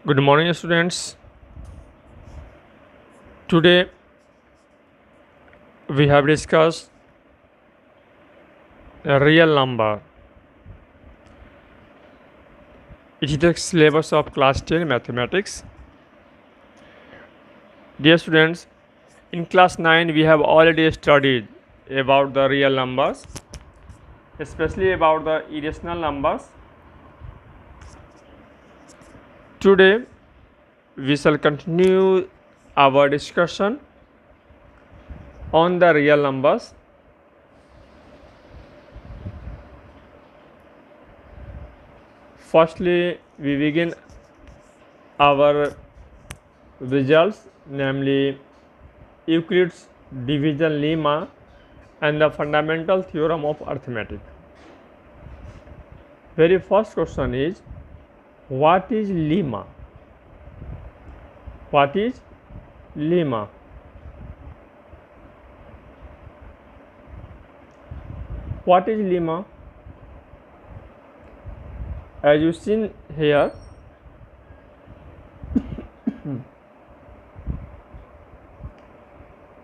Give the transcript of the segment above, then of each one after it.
Good morning, students. Today we have discussed a real number. It is the syllabus of class 10 mathematics. Dear students, in class 9 we have already studied about the real numbers, especially about the irrational numbers. Today we shall continue our discussion on the real numbers. Firstly, we begin our results, namely Euclid's division lemma and the fundamental theorem of arithmetic. Very first question is, what is lemma? What is lemma? What is lemma? As you seen here,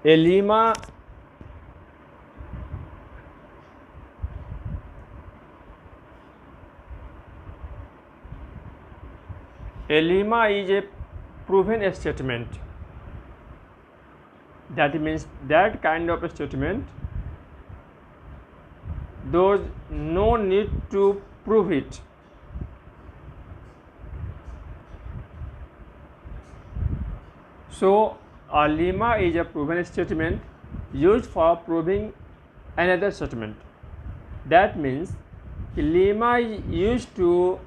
a lemma is a proven statement. That means that kind of a statement, those no need to prove it. So a lemma is a proven statement used for proving another statement. That means a lemma is used to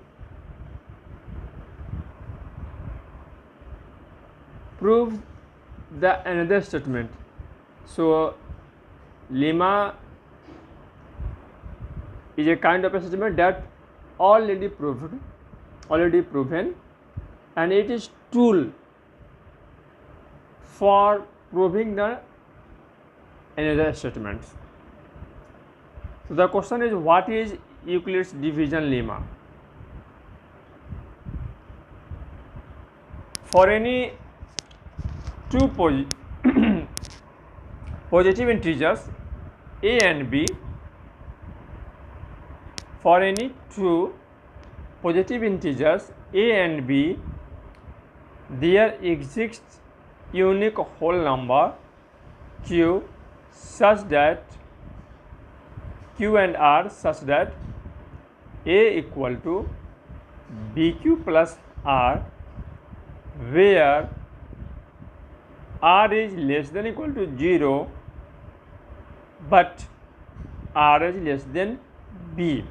prove the another statement. So lemma is a kind of a statement that already proven, and it is tool for proving the another statement. So the question is, what is Euclid's division lemma? For any two positive integers a and b, for any two positive integers a and b, there exists unique whole number q such that q and r such that a equal to bq plus r, where r is less than equal to 0 but r is less than b.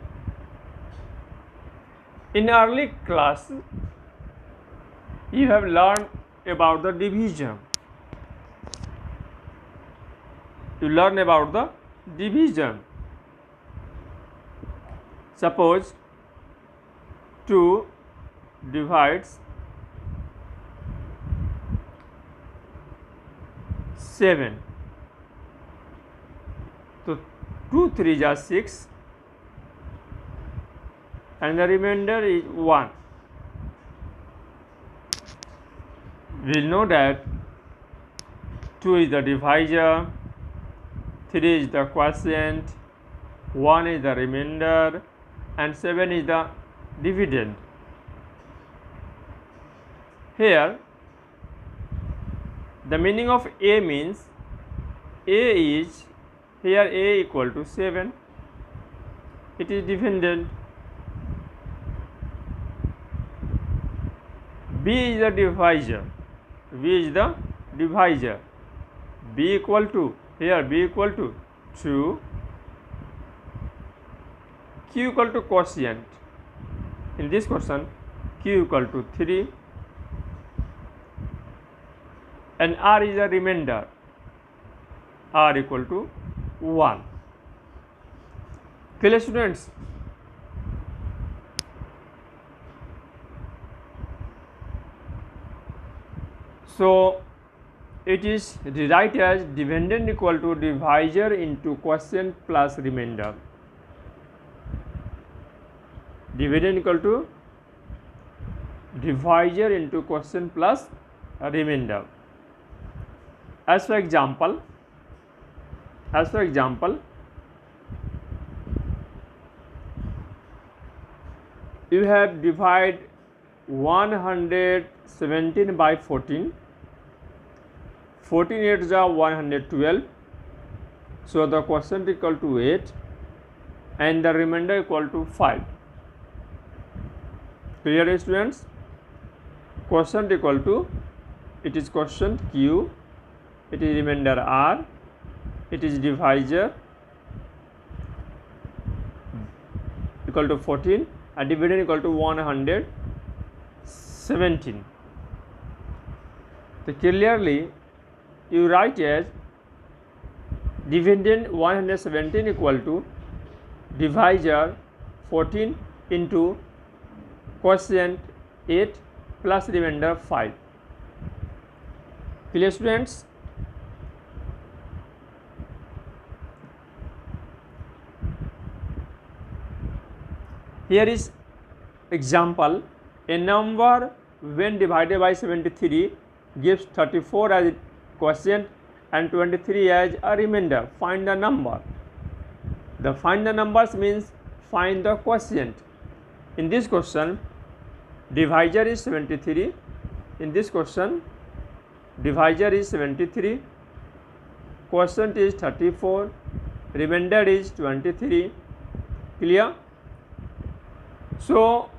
In early class you have learned about the division. You learn about the division. Suppose 2 divides 7. So 2 3 are 6 and the remainder is 1. We will know that 2 is the divisor, 3 is the quotient, 1 is the remainder, and 7 is the dividend. Here the meaning of a means a is here a equal to 7, it is dependent. B is the divisor, b equal to, here b equal to 2, q equal to quotient, in this question q equal to 3, and r is a remainder, r equal to 1. Clear, students? So it is rewrite as dependent equal to divisor into quotient plus remainder. Dividend equal to divisor into quotient plus remainder. As for example, you have divided 117 by 14. 14 8s are 112. So the quotient equal to 8 and the remainder equal to 5. Clear, students? Quotient equal to, it is quotient Q, it is remainder R, it is divisor equal to 14 and dividend equal to 117. So clearly you write as dividend 117 equal to divisor 14 into quotient 8 plus remainder 5. Clear, students? Here is example. A number when divided by 73 gives 34 as quotient and 23 as a remainder. Find the number. The find the numbers means find the quotient. In this question, divisor is 73. In this question, divisor is 73, quotient is 34, remainder is 23. Clear? So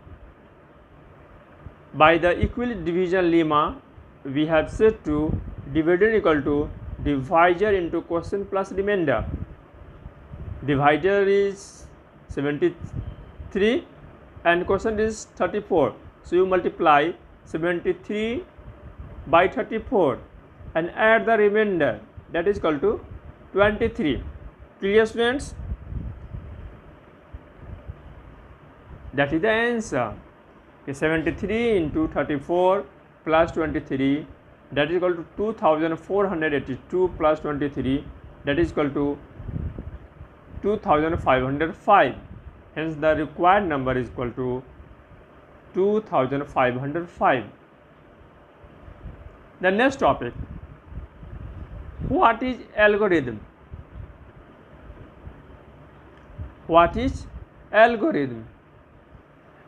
by the equivalent division lemma, we have said to dividend equal to divisor into quotient plus remainder. Divisor is 73 and quotient is 34. So you multiply 73 by 34 and add the remainder, that is equal to 23. Clear, students? That is the answer. 73 into 34 plus 23, that is equal to 2482 plus 23, that is equal to 2505. Hence the required number is equal to 2505. The next topic, what is algorithm? What is algorithm?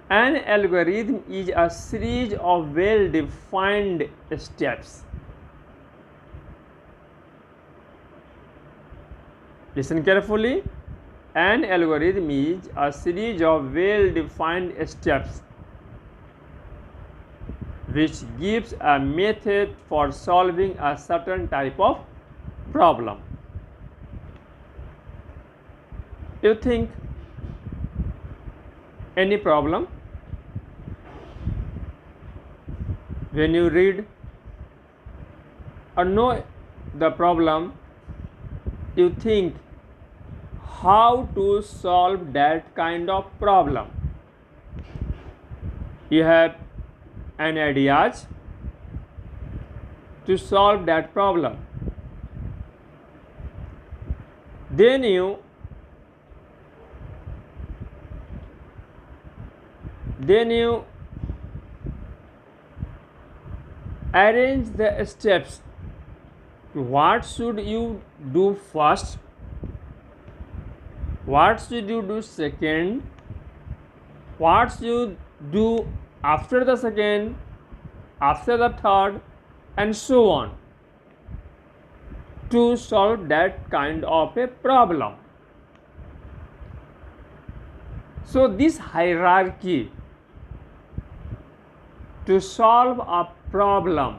An algorithm is a series of well-defined steps. Listen carefully. An algorithm is a series of well-defined steps which gives a method for solving a certain type of problem. You think any problem? When you read or know the problem, you think how to solve that kind of problem. You have an ideas to solve that problem. Then you arrange the steps. What should you do first? What should you do second? What should you do after the second, after the third, and so on, to solve that kind of a problem. So this hierarchy to solve a problem,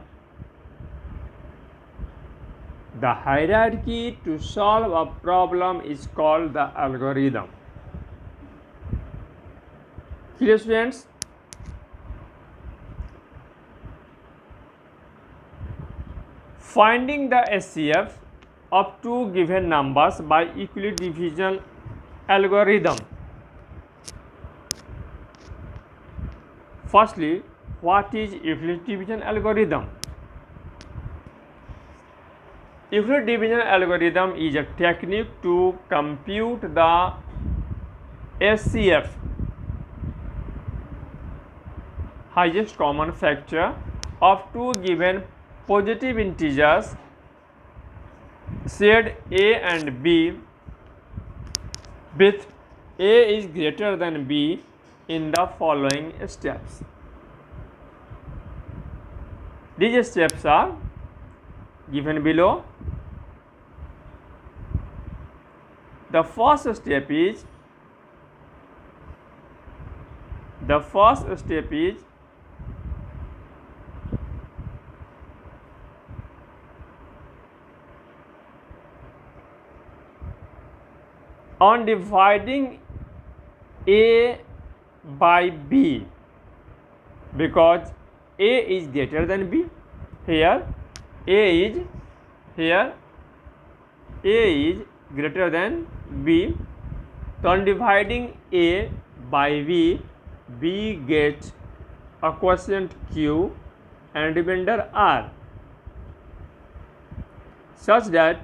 the hierarchy to solve a problem is called the algorithm. Clear, students? Finding the HCF of two given numbers by Euclid division algorithm. Firstly, what is Euclid division algorithm? Euclid division algorithm is a technique to compute the HCF highest common factor of two given positive integers shared a and b with a is greater than b in the following steps. These steps are given below. The first step is on dividing a by b, because a is greater than b. Here a is greater than b. So on dividing a by b, b gets a quotient q and remainder r, such that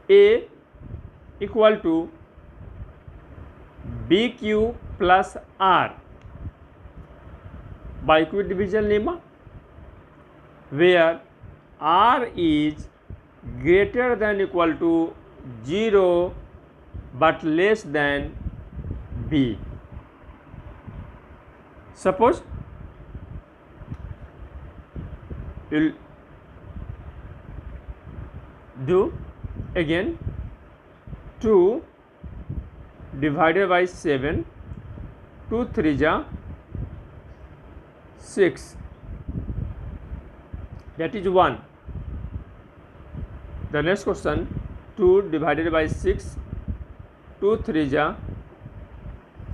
a equal to bq plus r by quick division lemma, where r is greater than equal to 0 but less than b. Suppose you'll do again 2 divided by 7, 2 3 ja 6, that is 1. The next question, 2 divided by 6, 2 3 ja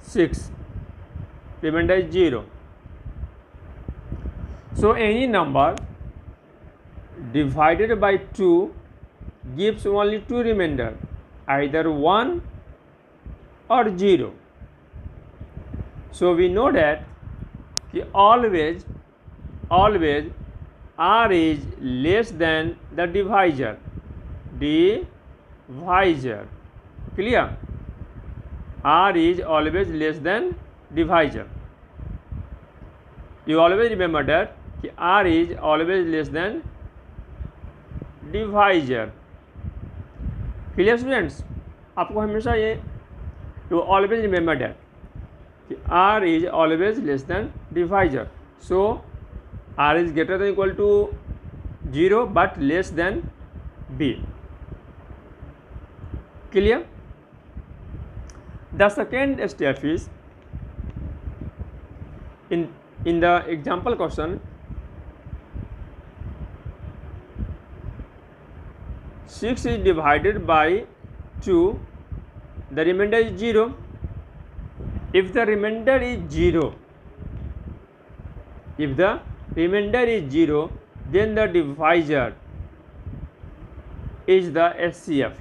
6, remainder is 0. So any number divided by 2 gives only 2 remainder, either 1 or 0. So we know that always r is less than the divisor. Clear? R is always less than divisor. You always remember that r is always less than divisor. Clear students? आपको हमेशा ये you always remember that r is always less than divisor. So r is greater than equal to 0 but less than b. Clear? The second step is in the example question, 6 is divided by 2, the remainder is 0. If the remainder is 0, then the divisor is the SCF.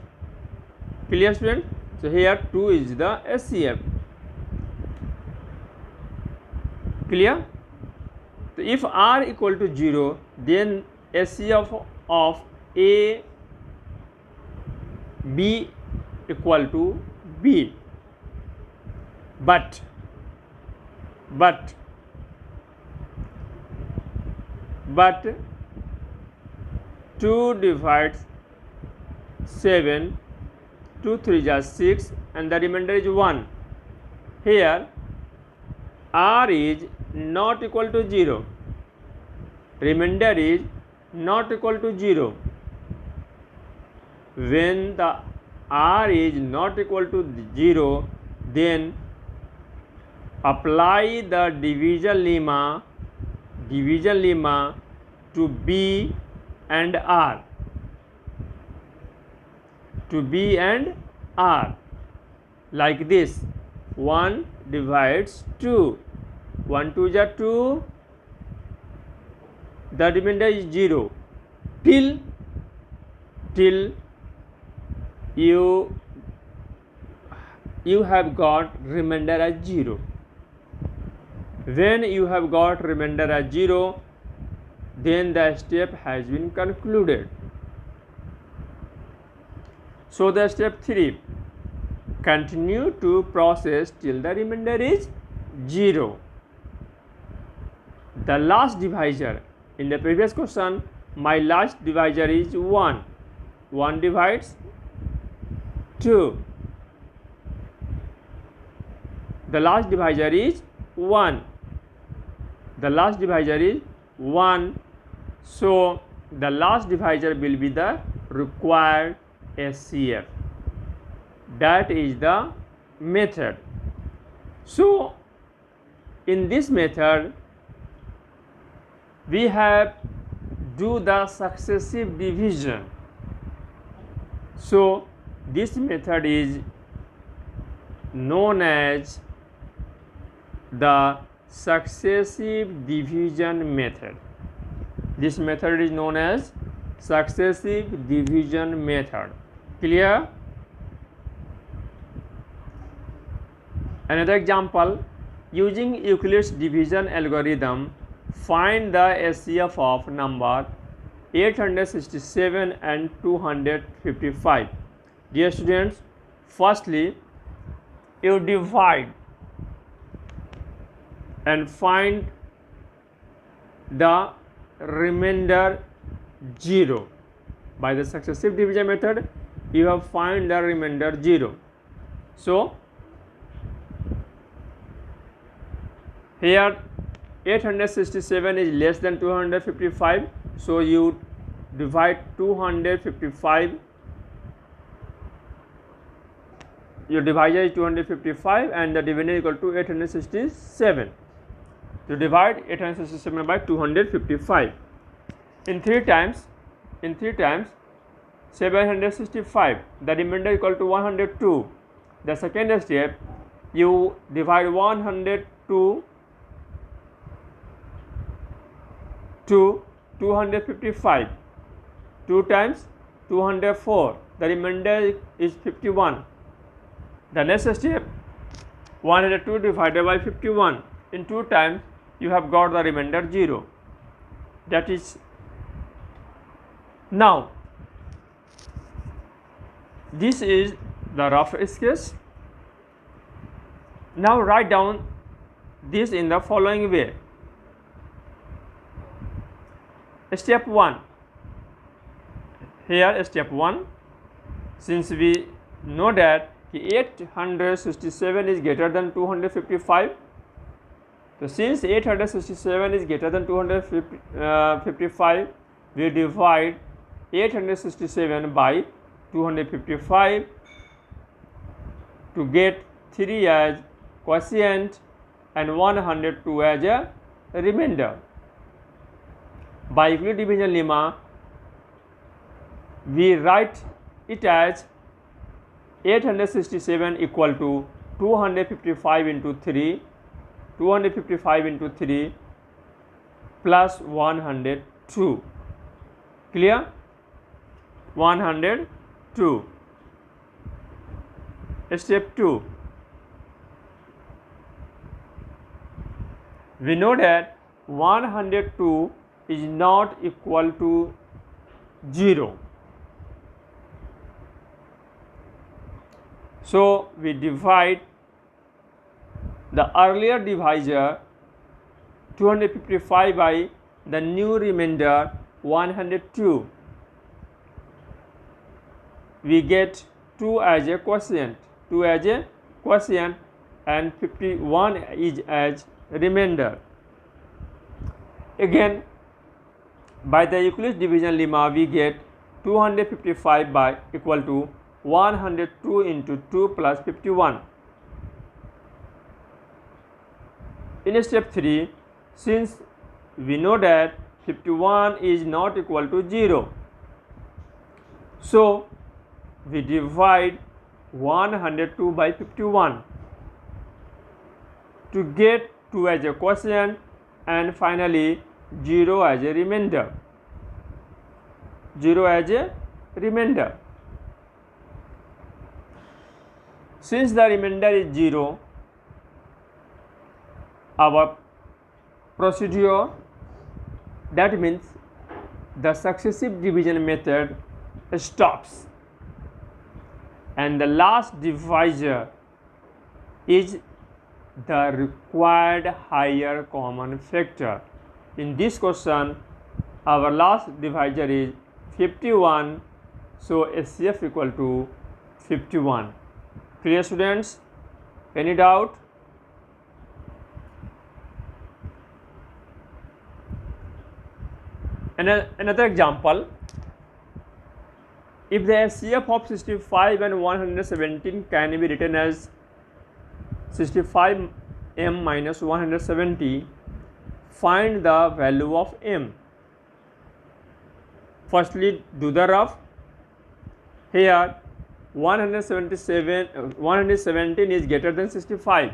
Clear student? So here 2 is the SCF. Clear? So if r equal to 0, then SCF of a b equal to b. But 2 divides 7, 2 3 is 6 and the remainder is 1. Here r is not equal to 0, remainder is not equal to 0. When the r is not equal to 0, then apply the division lemma to b and r. Like this, 1 divides 2, 1 2 is 2, the remainder is 0 till you have got remainder as 0. When you have got remainder as 0, then the step has been concluded. So the step 3, continue to process till the remainder is 0. The last divisor, in the previous question, my last divisor is 1. 1 divides 2. The last divisor is 1. The last divisor is 1. So the last divisor will be the required SCF. That is the method. So in this method we have do the successive division. So this method is known as the successive division method. This method is known as successive division method. Clear? Another example, using Euclid's division algorithm, find the SCF of number 867 and 255. Dear students, firstly you divide and find the remainder 0. By the successive division method you have find the remainder 0. So here 867 is less than 255, so you divide 255, your divisor is 255 and the dividend is equal to 867. To divide 867 by 255 in 3 times 765, the remainder equal to 102. The second step, you divide 102 to 255, 2 times 204, the remainder is 51. The next step, 102 divided by 51, in 2 times you have got the remainder 0. That is, now this is the rough sketch. Now write down this in the following way. Step 1, here step 1, since we know that 867 is greater than 255, so since 867 is greater than 255, we divide 867 by 255 to get 3 as quotient and 102 as a remainder. By Euclid division lemma, we write it as 867 equal to 255 into 3, 255 into 3 plus 102. Clear? 102. Step 2. We know that 102 is not equal to 0. So we divide the earlier divisor 255 by the new remainder 102. We get 2 as a quotient, and 51 is as remainder. Again, by the Euclid division lemma, we get 255 by equal to 102 into 2 plus 51. In step 3, since we know that 51 is not equal to 0, so we divide 102 by 51 to get 2 as a quotient and finally 0 as a remainder. 0 as a remainder. Since the remainder is 0, our procedure, that means the successive division method stops. and the last divisor is the required higher common factor. In this question, our last divisor is 51, so HCF equal to 51. Clear, students? Any doubt? Another example, if the HCF of 65 and 117 can be written as 65m minus 170, find the value of m. Firstly, do the rough. Here 117 is greater than 65,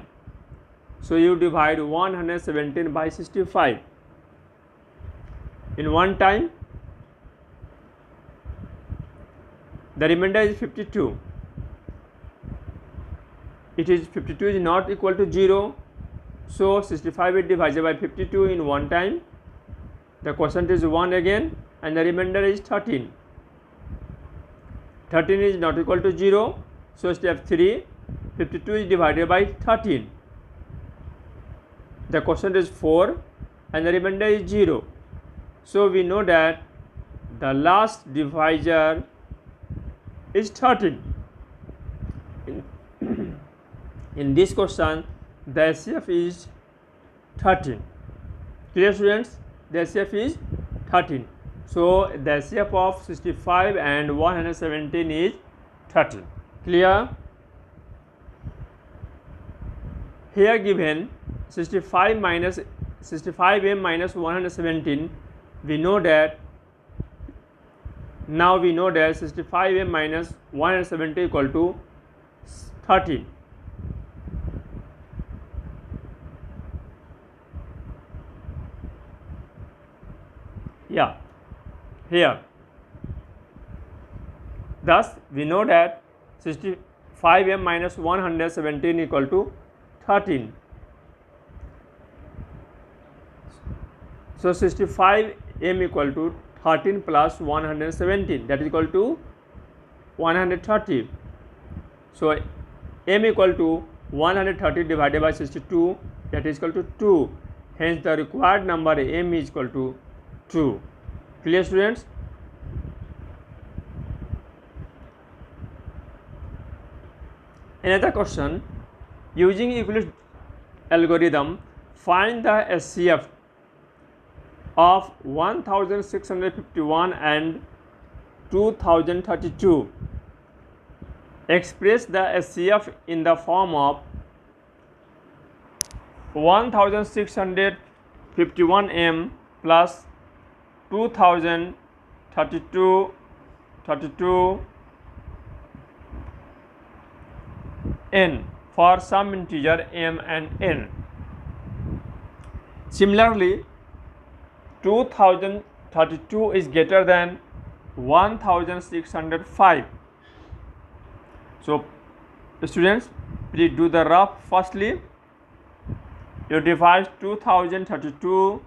so you divide 117 by 65 in one time. The remainder is 52. It is 52 is not equal to 0, so 65 is divided by 52 in one time. The quotient is 1 again, and the remainder is 13. 13 is not equal to 0, so step 3, 52 is divided by 13. The quotient is 4 and the remainder is 0. So we know that the last divisor is 13. In this question, the HCF is 13. Clear, students? The HCF is 13. So the HCF of 65 and 117 is 13. Clear? Here given 65m minus 117, we know that 65m minus 170 equal to 13. Yeah, here. Thus, we know that 65m minus 117 equal to 13. So 65m equal to 13 plus 117, that is equal to 130. So m equal to 130 divided by 62, that is equal to 2. Hence the required number m is equal to 2. Clear, students? Another question, using Euclid's algorithm, find the HCF of 1651 and 2032. Express the HCF in the form of 1651m plus 2032 n for some integer m and n. Similarly, 2032 is greater than 1605. So students, please do the rough. Firstly, you divide 2032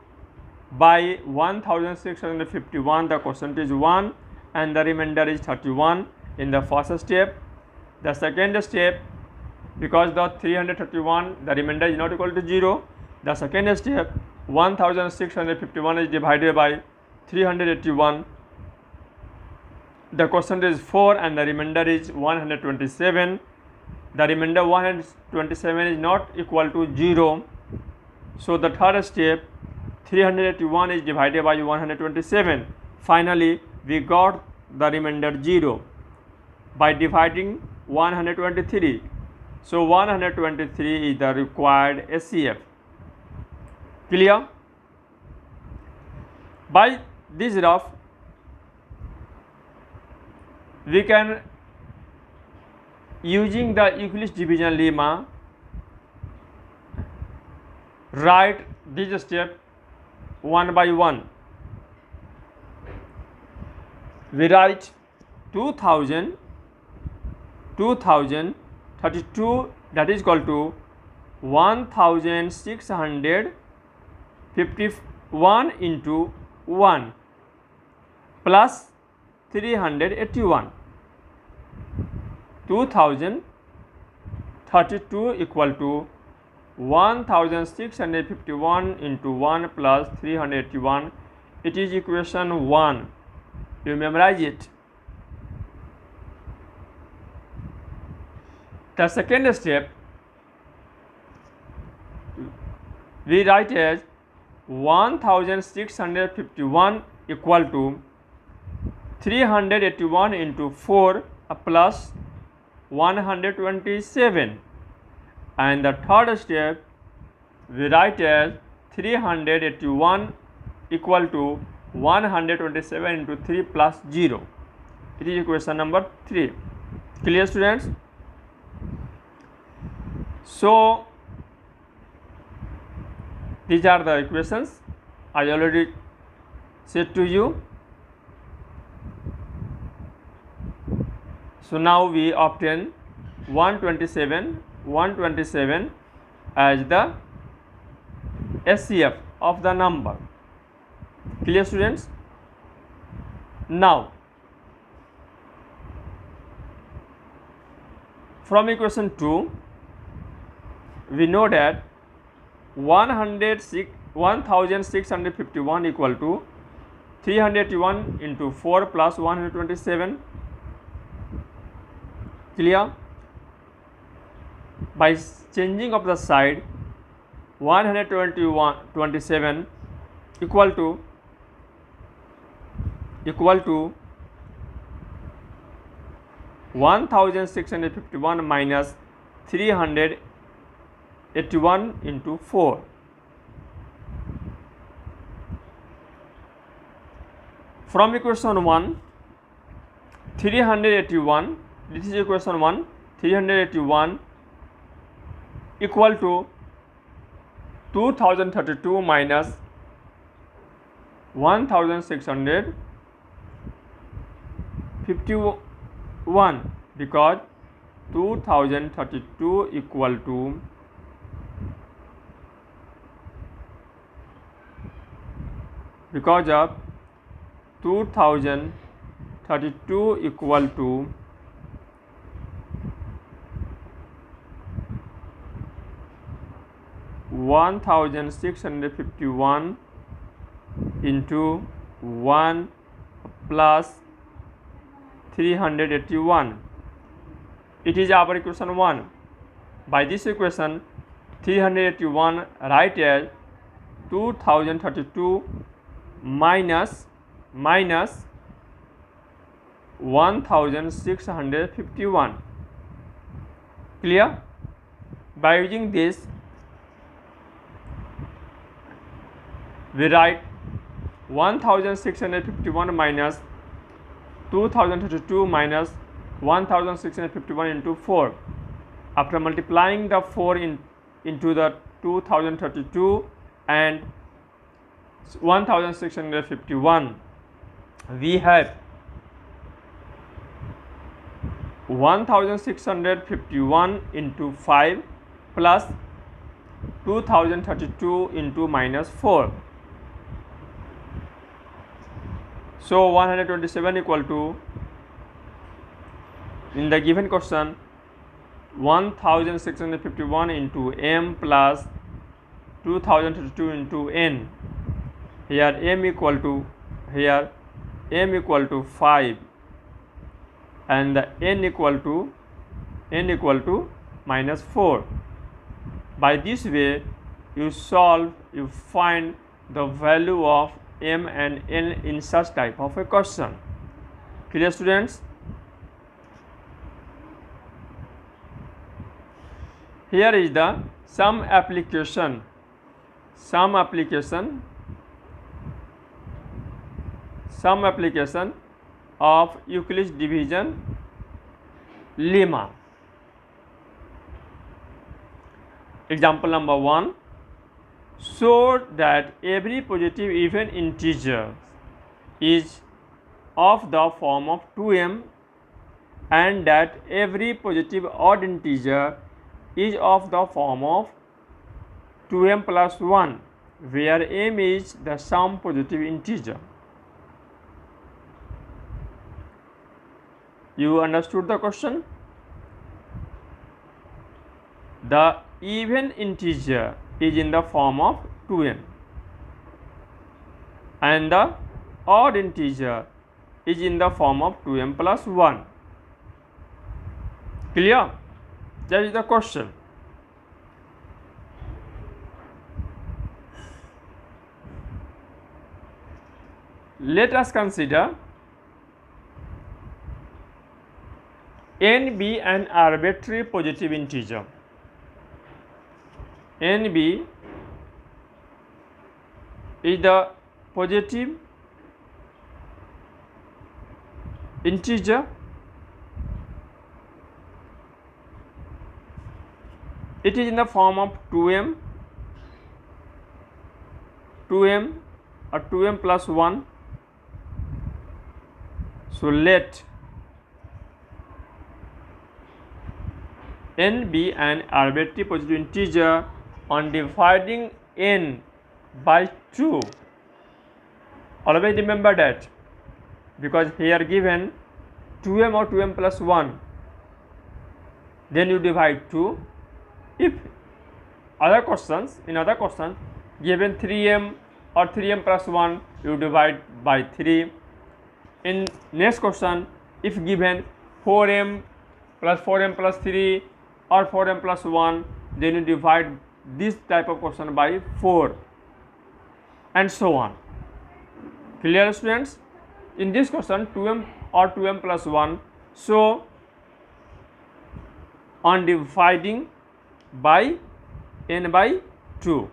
by 1651, the quotient is 1 and the remainder is 31 in the first step. The second step, because the 331, the remainder is not equal to 0. The second step, 1651 is divided by 381. The quotient is 4 and the remainder is 127. The remainder 127 is not equal to 0. So the third step, 381 is divided by 127. Finally, we got the remainder 0 by dividing 123. So 123 is the required HCF. Clear? By this rough, we can, using the Euclid's division lemma, write this step one by one. We write 2032, that is equal to 1651 into 1 plus 381. 2032 equal to 1651 into 1 plus 381. It is equation 1. You memorize it. The second step, we write as 1651 equal to 381 into 4 plus 127, and the third step we write as 381 equal to 127 into 3 plus 0. It is equation number 3. Clear, students? So these are the equations I already said to you. So now we obtain 127 as the SCF of the number. Clear, students? Now from equation 2 we know that 1651 equal to 381 into 4 plus 127. Clear? By changing of the side, 127 equal to 1651 minus 381 into 4. From equation 1, 381, this is equation 1, 381 equal to 2032 minus 1651, because 2032 equal to because of 2032 equal to 1651 into 1 plus 381. It is our equation 1. By this equation, 381 write as 2032 minus 1651. Clear? By using this, we write 1651 minus 2032 minus 1651 into 4. After multiplying the 4 into the 2032 and 1651, we have 1651 into 5 plus 2032 into minus 4. So 127 equal to, in the given question, 1651 into m plus 2032 into n. Here m equal to 5 and the n equal to minus 4. By this way you find the value of m and n in such type of a question. Clear, students? Here is the some application of Euclid's division lemma. Example number 1. Show that every positive even integer is of the form of 2m and that every positive odd integer is of the form of 2m plus 1, where m is the some positive integer. You understood the question? the even integer is in the form of 2m and the odd integer is in the form of 2m plus 1. Clear? That is the question. Let us consider n be an arbitrary positive integer. N be is the positive integer. It is in the form of 2m or 2m plus 1. So let n be an arbitrary positive integer. On dividing n by 2, always remember that, because here given 2m or 2m plus 1, then you divide 2. If in other questions given 3m or 3m plus 1, you divide by 3. In next question, if given 4m plus 3 or 4m plus 1, then you divide this type of question by 4, and so on. Clear, students? In this question, 2m or 2m plus 1, so on dividing by n by 2,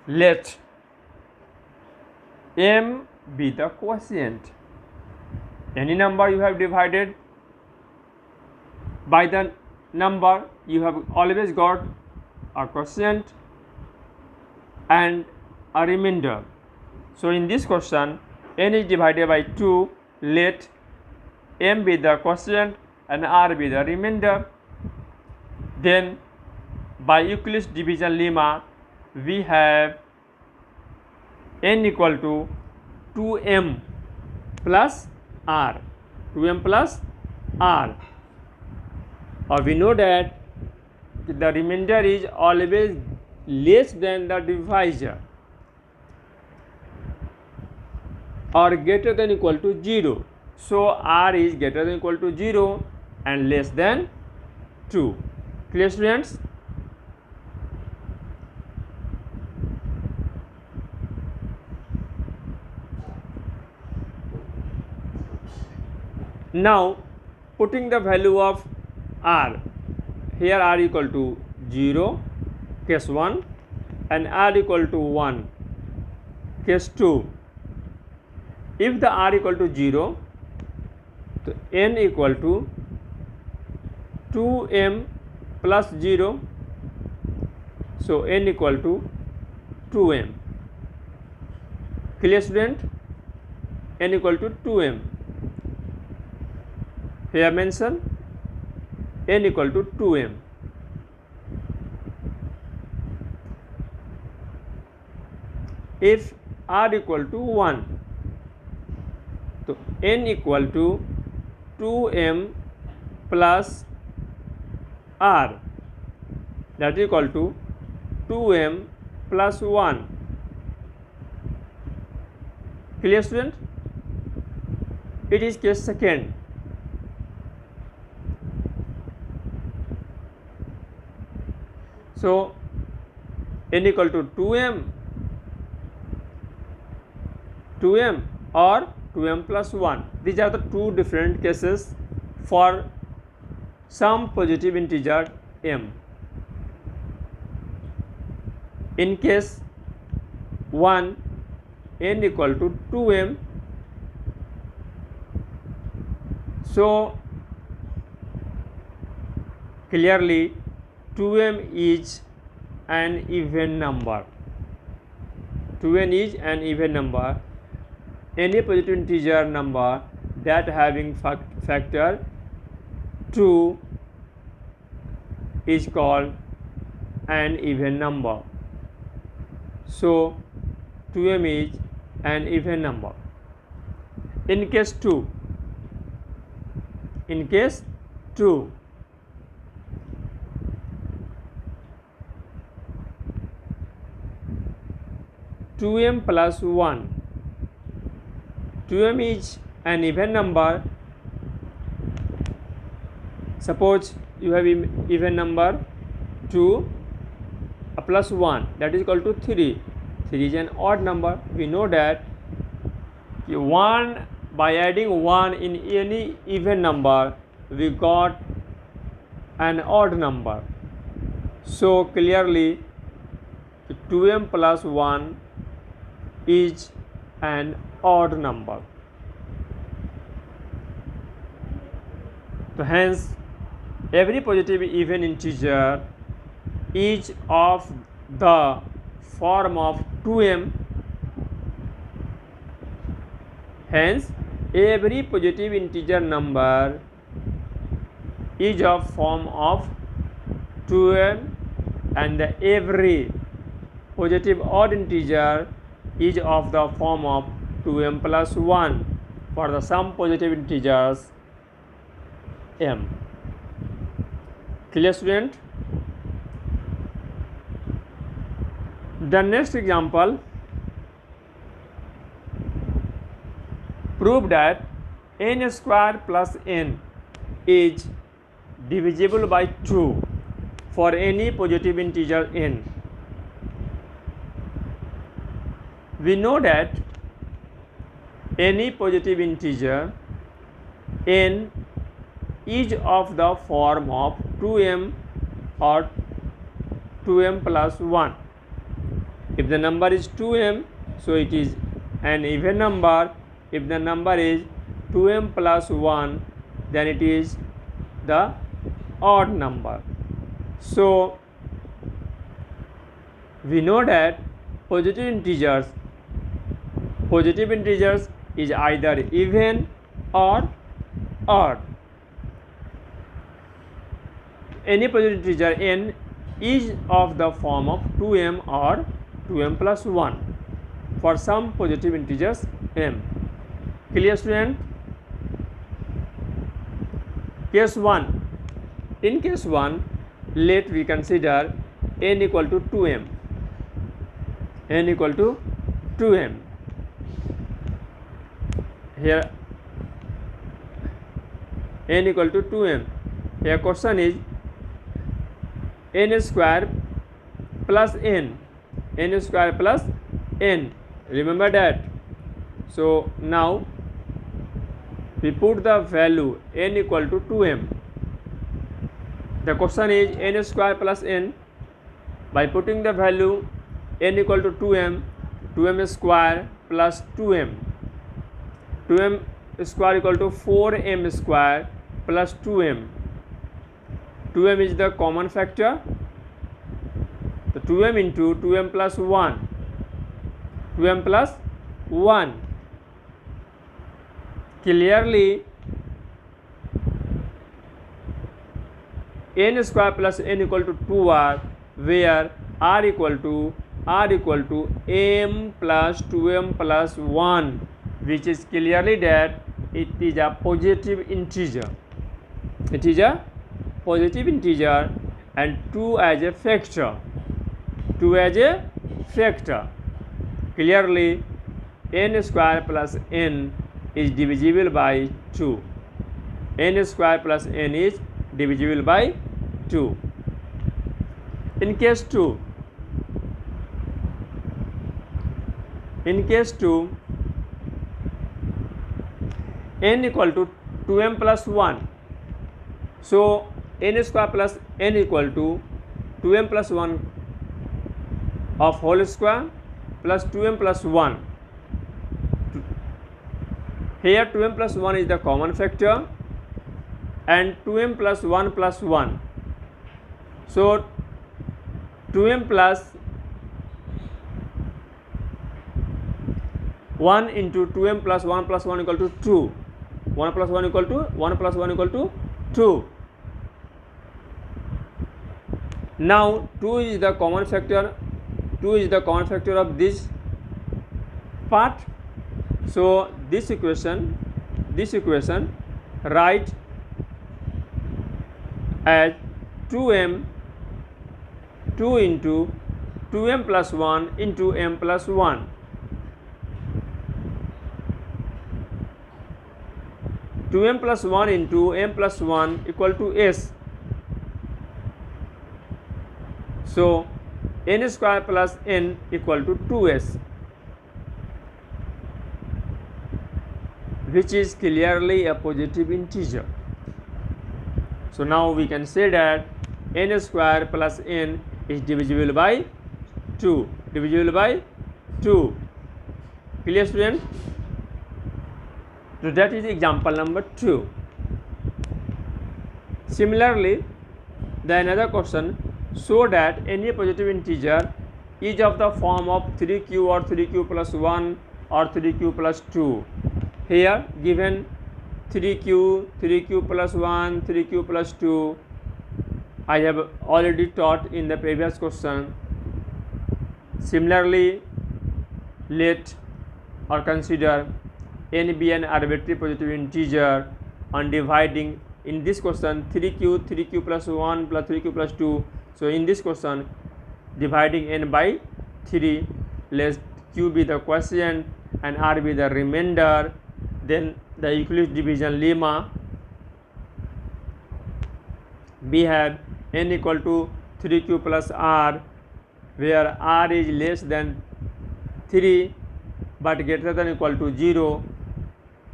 let m be the quotient. Any number you have divided by the number, you have always got a quotient and a remainder. So in this question, n is divided by 2, let m be the quotient and r be the remainder. Then by Euclid's division lemma, we have n equal to 2m plus r, 2m plus r. Or we know that the remainder is always less than the divisor or greater than equal to 0. So r is greater than equal to 0 and less than 2. Clear, students? Now putting the value of r, here r equal to 0, case 1, and r equal to 1, case 2. If the r equal to 0, so n equal to 2m plus 0, so n equal to 2m. Clear, student? N equal to 2m. Here mention n equal to 2m. If r equal to 1, so n equal to 2m plus r, that is equal to 2m plus 1. Clear, student? It is case second. So n equal to 2m or 2m plus 1. These are the two different cases for some positive integer m. In case 1, n equal to 2m, so clearly 2m is an even number. 2n is an even number. Any positive integer number that having factor 2 is called an even number. So 2m is an even number. In case 2, 2m plus 1. 2m is an even number. Suppose you have even number 2 plus 1, that is equal to 3. 3 is an odd number. We know that 1, by adding 1 in any even number, we got an odd number. So clearly 2m plus 1 is an odd number. So hence every positive even integer is of the form of 2m. Hence every positive integer number is of form of 2m, and every positive odd integer is of the form of 2m plus 1 for the sum positive integers m. Clear, student? The next example, prove that n square plus n is divisible by 2 for any positive integer n. We know that any positive integer n is of the form of 2m or 2m plus 1. If the number is 2m, so it is an even number. If the number is 2m plus 1, then it is the odd number. So we know that positive integers is either even or odd. Any positive integer n is of the form of 2m or 2m plus 1 for some positive integers m. Clear, student? Case 1. In case 1, let we consider n equal to 2m. n equal to 2m. Here n equal to 2m. Here question is n square plus n. n square plus n. Remember that. So now we put the value n equal to 2m. The question is n square plus n. By putting the value n equal to 2m, 2m square plus 2m. 2m square equal to 4m square plus 2m. 2m is the common factor. The 2m into 2m plus 1. 2m plus 1. Clearly n square plus n equal to 2 are where r equal to m plus 2m plus 1, which is clearly that it is a positive integer. It is a positive integer and 2 as a factor. 2 as a factor. Clearly n square plus n is divisible by 2. n square plus n is divisible by 2. In case 2, n equal to 2m plus 1. So n square plus n equal to 2m plus 1 of whole square plus 2m plus 1. Here 2m plus 1 is the common factor and 2m plus 1 plus 1. So 2m plus 1 into 2m plus 1 plus 1 equal to 2. 1 plus 1 equal to 1 plus 1 equal to 2. Now 2 is the common factor. 2 is the common factor of this part. So this equation write as 2m 2 into 2m plus 1 into m plus 1. Two m plus 1 into m plus 1 equal to s. So n square plus n equal to 2s, which is clearly a positive integer. So now we can say that n square plus n is divisible by 2. Divisible by 2. Clear, student? So that is example number 2. Similarly, the another question, show that any positive integer is of the form of 3q or 3q plus 1 or 3q plus 2. Here given 3q, 3q plus 1, 3q plus 2, I have already taught in the previous question. Similarly, let or consider n be an arbitrary positive integer on dividing in this question 3q, 3q plus 1 plus 3q plus 2. So in this question, dividing n by 3, let q be the quotient and r be the remainder. Then the Euclid's division lemma, we have n equal to 3q plus r, where r is less than 3 but greater than or equal to 0.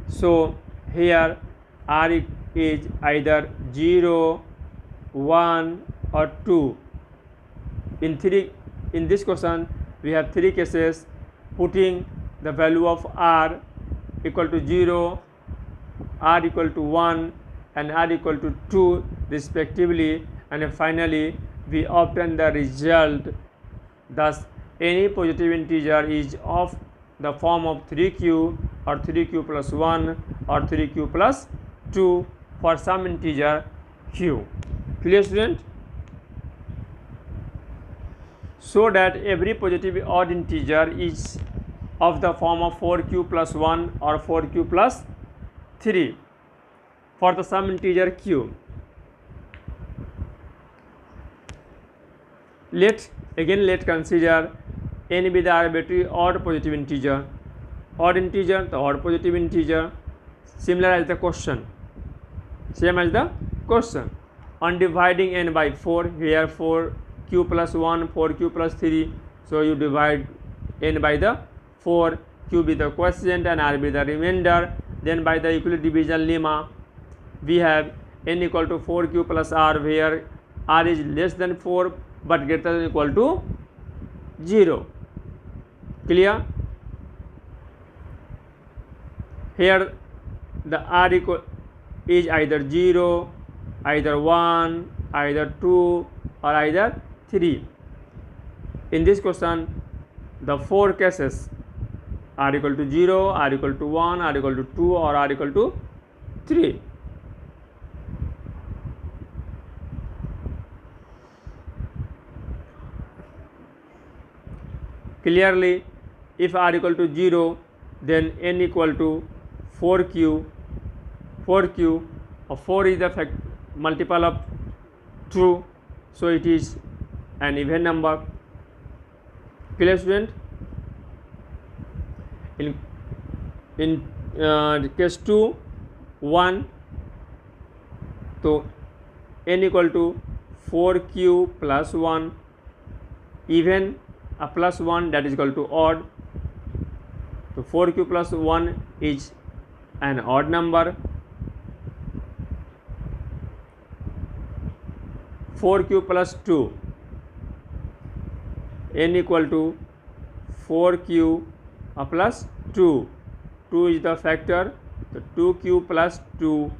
So here r is either 0, 1 or 2. In this question we have 3 cases, putting the value of r equal to 0, r equal to 1 and r equal to 2 respectively, and finally we obtain the result. Thus any positive integer is of the form of 3q or 3q plus 1 or 3q plus 2 for some integer q. Clear, student? So that every positive odd integer is of the form of 4q plus 1 or 4q plus 3 for the sum integer q. Let consider n be the arbitrary odd positive integer. Odd integer, the odd positive integer, similar as the question. Same as the question. On dividing n by 4, here 4q plus 1, 4q plus 3. So you divide n by the 4, q be the quotient and r be the remainder. Then by the Euclid division lemma, we have n equal to 4q plus r, where r is less than 4 but greater than or equal to 0. Clear? Here the r equal is either 0, either 1, either 2 or either 3. In this question, the 4 cases, r equal to 0, r equal to 1, r equal to 2 or r equal to 3. Clearly, if r equal to 0, then n equal to 4q, or 4 is the multiple of 2, so it is an even number. Clear, student? In case 2, 1, so n equal to 4q plus 1, even a plus 1, that is equal to odd. So 4q plus 1 is an odd number. 4q plus 2, n equal to 4q plus 2. 2 is the factor, so 2q plus 2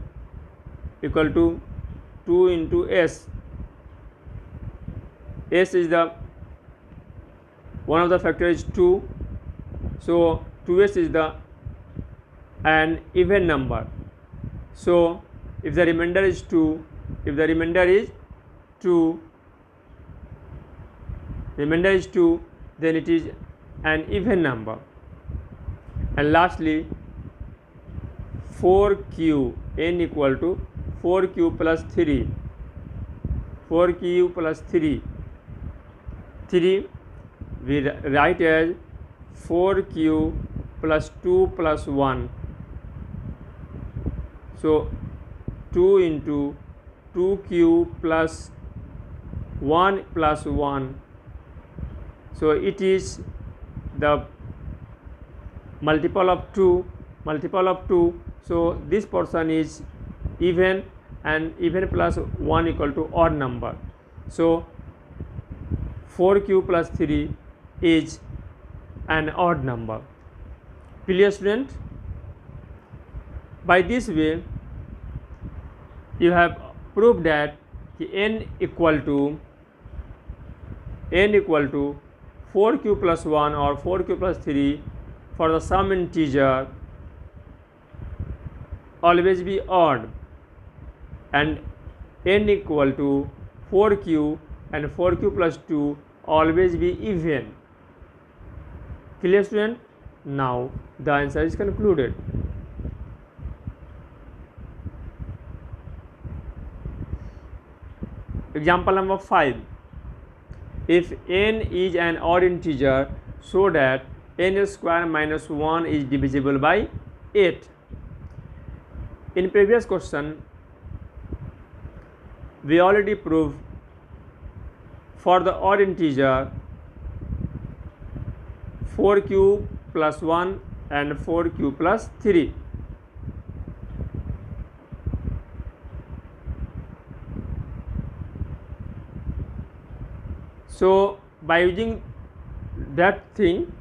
equal to 2 into s. S is the one of the factor is 2, so 2s is an even number. So if the remainder is 2, then it is an even number. And lastly, 4q, n equal to 4q plus 3, 3 we write as 4q plus 2 plus 1. So 2 into 2q plus 1 plus 1. So it is the multiple of 2. So this portion is even, and even plus 1 equal to odd number. So 4q plus 3 is an odd number. Clear, student? By this way you have proved that n equal to 4q plus 1 or 4q plus 3 for the sum integer always be odd, and n equal to 4q and 4q plus 2 always be even. Clear, student? Now the answer is concluded. Example number 5. If n is an odd integer, so that n square minus 1 is divisible by 8. In previous question we already proved for the odd integer 4q plus 1 and 4q plus 3. So by using that thing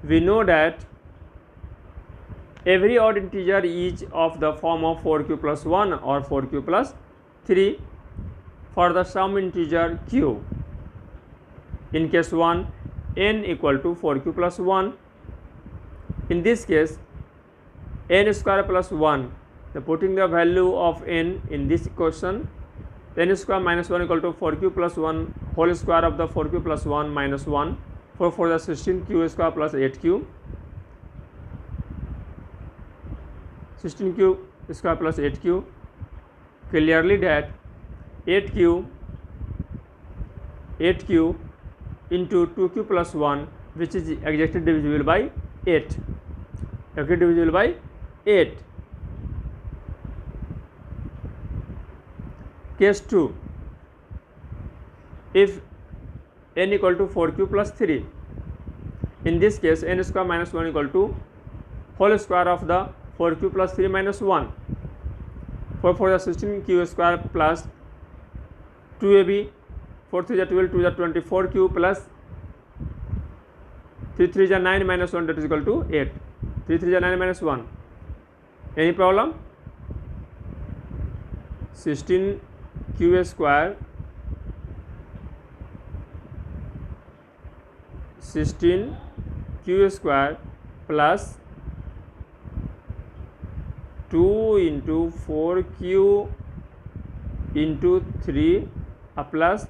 we know that every odd integer is of the form of 4q plus 1 or 4q plus 3 for the sum integer q. In case 1, n equal to 4q plus 1. In this case n square plus 1, the putting the value of n in this equation, n square minus 1 equal to 4q plus 1 whole square of the 4q plus 1 minus 1, 4 for the 16q square plus 8q, 16q square plus 8q. Clearly that 8q into 2q plus 1, which is exactly divisible by 8. Exactly divisible by 8. Case 2. If n equal to 4q plus 3, in this case n square minus 1 equal to whole square of the 4q plus 3 minus 1, 4 for the 16q square plus 2ab, 4 3 is 12, 2 is 24q plus 3 3 is 9 minus 1, that is equal to 8. 3 3 is 9 minus 1. Any problem? 16q square 16q square plus 2 into 4q into 3 plus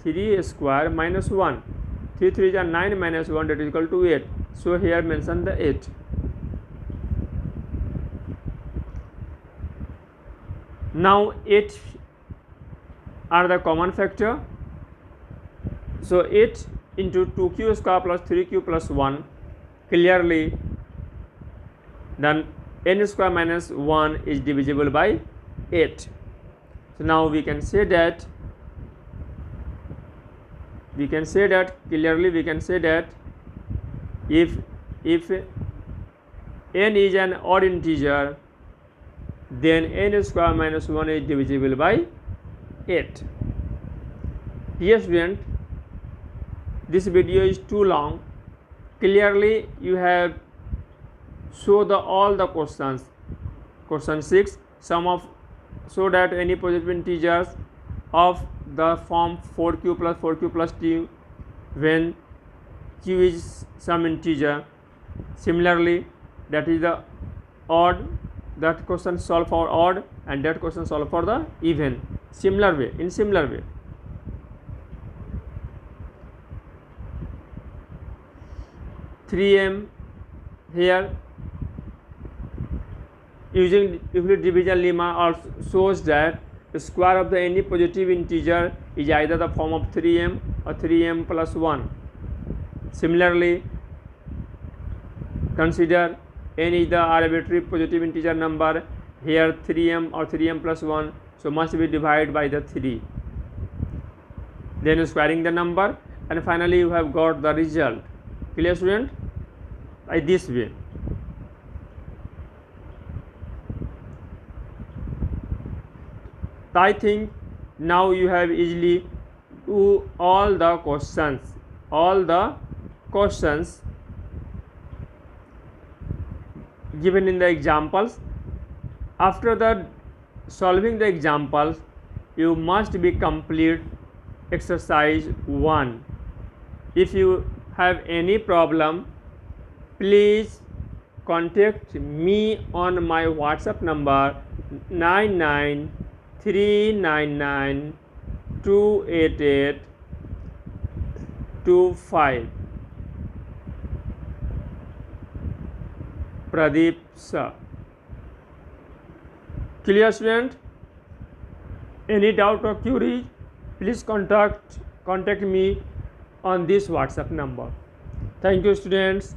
3 square minus 1. 3 3 is 9 minus 1, that is equal to 8. So here mention the 8. Now 8 are the common factor. So 8 into 2q square plus 3q plus 1, clearly then n square minus 1 is divisible by 8. So now we can say that clearly we can say that if n is an odd integer, then n square minus 1 is divisible by 8. Dear student, this video is too long. Clearly you have show all the questions. Question 6, sum of, so that any positive integers of the form 4q plus 2 when q is some integer. Similarly, that is the odd, that question solve for odd and that question solve for the even. Similar way, in similar way. (3m) here using Euclid division lemma also shows that the square of the any positive integer is either the form of 3m or 3m plus 1. Similarly, consider n is the arbitrary positive integer number. Here 3m or 3m plus 1, so must be divided by the 3. Then squaring the number, and finally you have got the result. Clear, student? By this way. I think now you have easily do all the questions given in the examples. After that solving the examples, you must be complete exercise 1. If you have any problem, please contact me on my WhatsApp number 99399288255. Pradeep sir. Clear, student? Any doubt or query, please contact me on this WhatsApp number. Thank you, students.